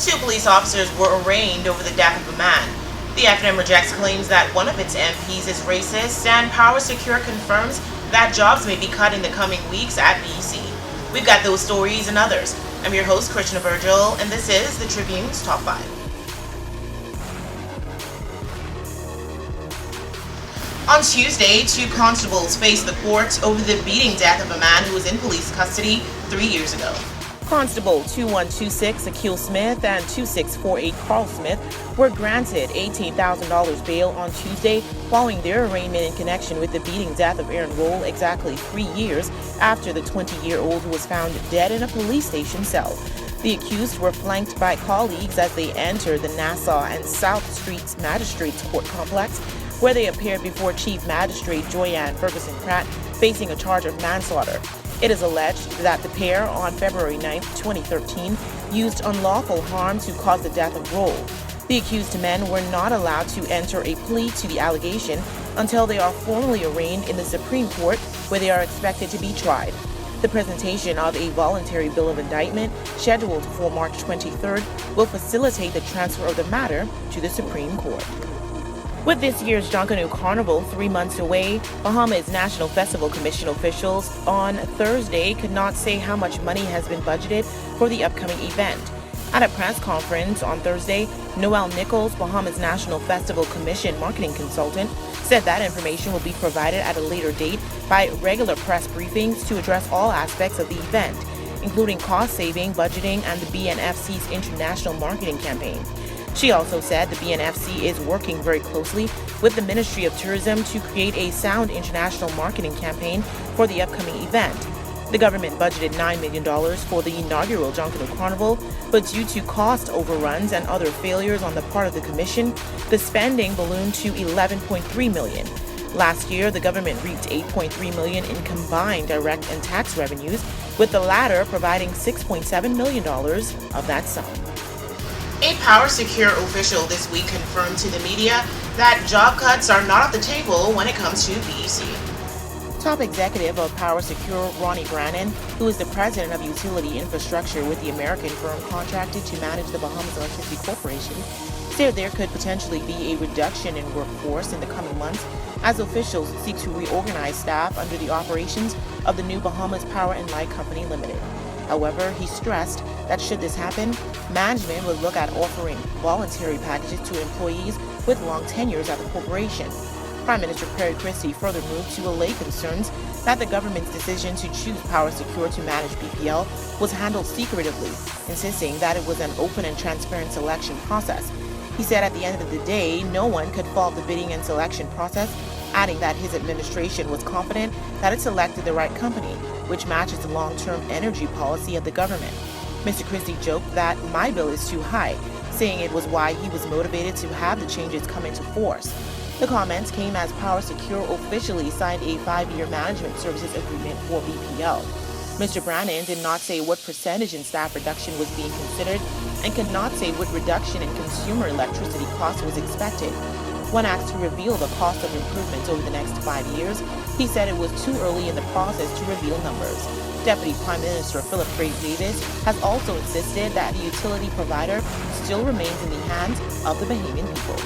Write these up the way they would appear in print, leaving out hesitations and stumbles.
Two police officers were arraigned over the death of a man. The FNM rejects claims that one of its MPs is racist, and Power Secure confirms that jobs may be cut in the coming weeks at BC. We've got those stories and others. I'm your host, Krishna Virgil, and this is the Tribune's Top 5. On Tuesday, two constables faced the court over the beating death of a man who was in police custody 3 years ago. Constable 2126 Akil Smith and 2648 Carl Smith were granted $18,000 bail on Tuesday following their arraignment in connection with the beating death of Aaron Roll exactly 3 years after the 20-year-old was found dead in a police station cell. The accused were flanked by colleagues as they entered the Nassau and South Streets Magistrates Court complex, where they appeared before Chief Magistrate Joyanne Ferguson Pratt, facing a charge of manslaughter. It is alleged that the pair, on February 9, 2013, used unlawful harm to cause the death of Roll. The accused men were not allowed to enter a plea to the allegation until they are formally arraigned in the Supreme Court, where they are expected to be tried. The presentation of a voluntary bill of indictment, scheduled for March 23rd, will facilitate the transfer of the matter to the Supreme Court. With this year's Junkanoo Carnival 3 months away, Bahamas National Festival Commission officials on Thursday could not say how much money has been budgeted for the upcoming event. At a press conference on Thursday, Noel Nichols, Bahamas National Festival Commission marketing consultant, said that information will be provided at a later date by regular press briefings to address all aspects of the event, including cost-saving, budgeting, and the BNFC's international marketing campaign. She also said the BNFC is working very closely with the Ministry of Tourism to create a sound international marketing campaign for the upcoming event. The government budgeted $9 million for the inaugural Junkanoo Carnival, but due to cost overruns and other failures on the part of the Commission, the spending ballooned to $11.3 million. Last year, the government reaped $8.3 million in combined direct and tax revenues, with the latter providing $6.7 million of that sum. A Power Secure official this week confirmed to the media that job cuts are not off the table when it comes to BEC. Top executive of Power Secure, Ronnie Brannan, who is the president of utility infrastructure with the American firm contracted to manage the Bahamas Electricity Corporation, said there could potentially be a reduction in workforce in the coming months as officials seek to reorganize staff under the operations of the new Bahamas Power and Light Company Limited. However, he stressed that should this happen, management would look at offering voluntary packages to employees with long tenures at the corporation. Prime Minister Perry Christie further moved to allay concerns that the government's decision to choose Power Secure to manage BPL was handled secretively, insisting that it was an open and transparent selection process. He said at the end of the day, no one could fault the bidding and selection process, adding that his administration was confident that it selected the right company, which matches the long-term energy policy of the government. Mr. Christie joked that my bill is too high, saying it was why he was motivated to have the changes come into force. The comments came as Power Secure officially signed a 5-year management services agreement for BPL. Mr. Brannan did not say what percentage in staff reduction was being considered and could not say what reduction in consumer electricity cost was expected. When asked to reveal the cost of improvements over the next 5 years, he said it was too early in the process to reveal numbers. Deputy Prime Minister Philip Graves Davis has also insisted that the utility provider still remains in the hands of the Bahamian people.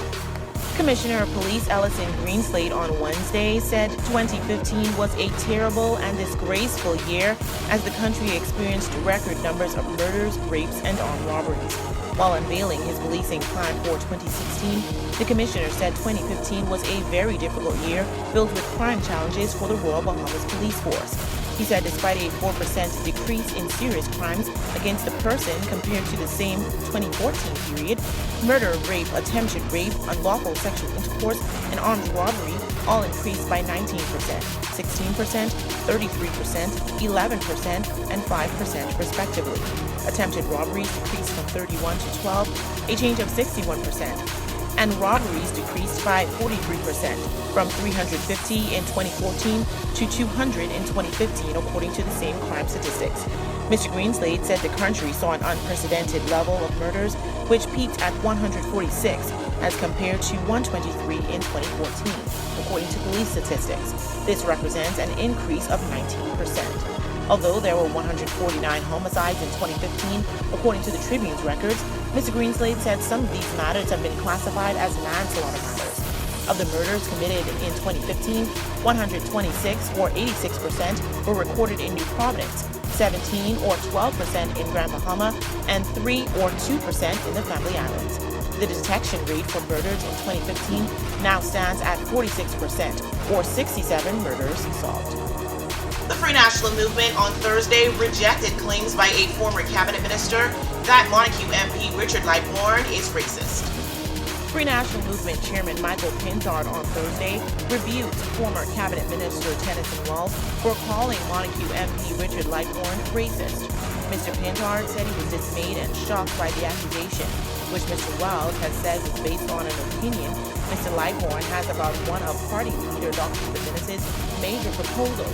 Commissioner of Police Ellison Greenslade on Wednesday said 2015 was a terrible and disgraceful year as the country experienced record numbers of murders, rapes, and armed robberies. While unveiling his policing plan for 2016, the commissioner said 2015 was a very difficult year filled with crime challenges for the Royal Bahamas Police Force. He said despite a 4% decrease in serious crimes against the person compared to the same 2014 period, murder, rape, attempted rape, unlawful sexual intercourse, and armed robbery all increased by 19%, 16%, 33%, 11%, and 5% respectively. Attempted robberies decreased from 31 to 12, a change of 61%. And robberies decreased by 43%, from 350 in 2014 to 200 in 2015, according to the same crime statistics. Mr. Greenslade said the country saw an unprecedented level of murders, which peaked at 146 as compared to 123 in 2014, according to police statistics. This represents an increase of 19%. Although there were 149 homicides in 2015, according to the Tribune's records, Mr. Greenslade said some of these matters have been classified as manslaughter matters. Of the murders committed in 2015, 126 or 86% were recorded in New Providence, 17 or 12% in Grand Bahama, and 3 or 2% in the Family Islands. The detection rate for murders in 2015 now stands at 46%, or 67 murders solved. The Free National Movement on Thursday rejected claims by a former cabinet minister that Montague MP Richard Lightbourne is racist. Free National Movement Chairman Michael Pintard on Thursday rebuked former cabinet minister Tennyson Wells for calling Montague MP Richard Lightbourne racist. Mr. Pintard said he was dismayed and shocked by the accusation, which Mr. Wells has said was based on an opinion Mr. Lightbourne has about one of party leader Dr. Stephen's major proposals.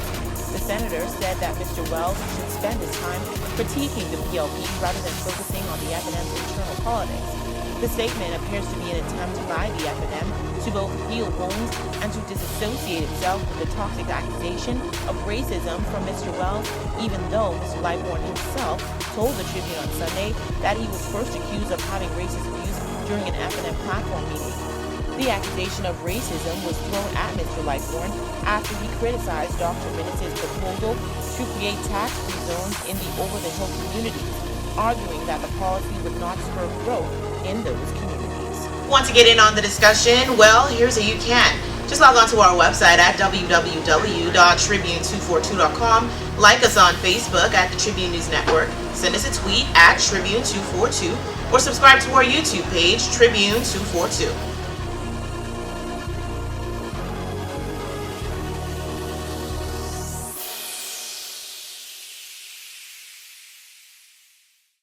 The senator said that Mr. Wells should spend his time critiquing the PLP rather than focusing on the FNM's internal politics. The statement appears to be an attempt by the FNM to both heal wounds and to disassociate itself with the toxic accusation of racism from Mr. Wells, even though Mr. Lightbourne himself told the Tribune on Sunday that he was first accused of having racist views during an FNM platform meeting. The accusation of racism was thrown at Mr. Lightbourne after he criticized Dr. Minnis' proposal to create tax-free zones in the over-the-hill communities, arguing that the policy would not spur growth in those communities. Want to get in on the discussion? Well, here's how you can. Just log on to our website at www.tribune242.com, like us on Facebook at the Tribune News Network, send us a tweet at Tribune242, or subscribe to our YouTube page, Tribune242.